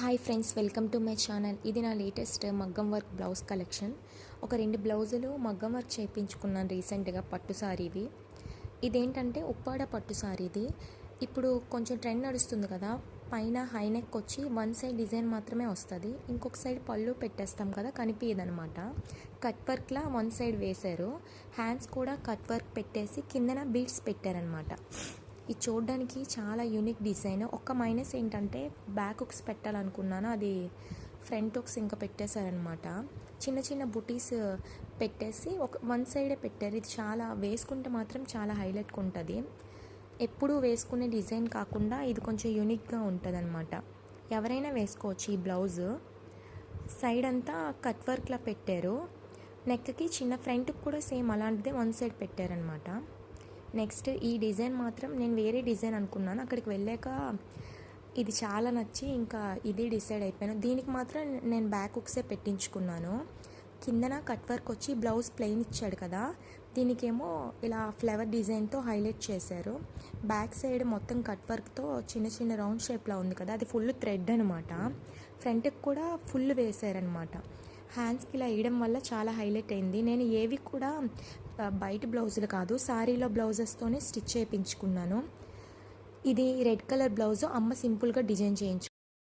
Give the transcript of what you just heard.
Hi friends, welcome to my channel. ఇది నా latest మగ్గం వర్క్ బ్లౌజ్ కలెక్షన్. ఒక 2 బ్లౌజులు మగ్గం వర్క్ చేయించుకున్నాను రీసెంట్గా. పట్టు సారీవి. ఇదేంటంటే ఉప్పాడ పట్టు సారీది. ఇప్పుడు కొంచెం ట్రెండ్ నడుస్తుంది కదా, పైన హై నెక్ వచ్చి వన్ సైడ్ డిజైన్ మాత్రమే వస్తుంది, ఇంకొక సైడ్ పళ్ళు పెట్టేస్తాం కదా, కనిపించదనమాట. కట్ వర్క్లా వన్ సైడ్ వేశారు. హ్యాండ్స్ కూడా కట్ వర్క్ పెట్టేసి కిందన బీడ్స్ పెట్టారనమాట. ఇది చూడడానికి చాలా యూనిక్ డిజైన్. ఒక్క మైనస్ ఏంటంటే బ్యాక్ హుక్స్ పెట్టాలనుకున్నాను, అది ఫ్రంట్ హుక్స్ ఇంకా పెట్టేశారనమాట. చిన్న చిన్న బుటీస్ పెట్టేసి వన్ సైడే పెట్టారు. ఇది చాలా వేసుకుంటే మాత్రం చాలా హైలైట్గా ఉంటుంది. ఎప్పుడూ వేసుకునే డిజైన్ కాకుండా ఇది కొంచెం యూనిక్గా ఉంటుంది అనమాట. ఎవరైనా వేసుకోవచ్చు. ఈ బ్లౌజ్ సైడ్ అంతా కట్ వర్క్లా పెట్టారు. నెక్కి చిన్న ఫ్రంట్కి కూడా సేమ్ అలాంటిదే వన్ సైడ్ పెట్టారనమాట. నెక్స్ట్ ఈ డిజైన్ మాత్రం నేను వేరే డిజైన్ అనుకున్నాను, అక్కడికి వెళ్ళాక ఇది చాలా నచ్చి ఇంకా ఇది డిసైడ్ అయిపోయాను. దీనికి మాత్రం నేను బ్యాక్ హుక్సే పెట్టించుకున్నాను. కిందన కట్ వర్క్ వచ్చి బ్లౌజ్ ప్లెయిన్ ఇచ్చాడు కదా, దీనికేమో ఇలా ఫ్లవర్ డిజైన్తో హైలైట్ చేశారు. బ్యాక్ సైడ్ మొత్తం కట్ వర్క్తో చిన్న చిన్న రౌండ్ షేప్లా ఉంది కదా, అది ఫుల్ థ్రెడ్ అనమాట. ఫ్రంట్కి కూడా ఫుల్ వేసారనమాట. హ్యాండ్స్కి ఇలా వేయడం వల్ల చాలా హైలైట్ అయింది. నేను ఏవి కూడా బయట బ్లౌజులు కాదు, సారీలో బ్లౌజెస్తోనే స్టిచ్ చేయించుకున్నాను. ఇది రెడ్ కలర్ బ్లౌజు, అమ్మ సింపుల్గా డిజైన్ చేయించుకున్నాను.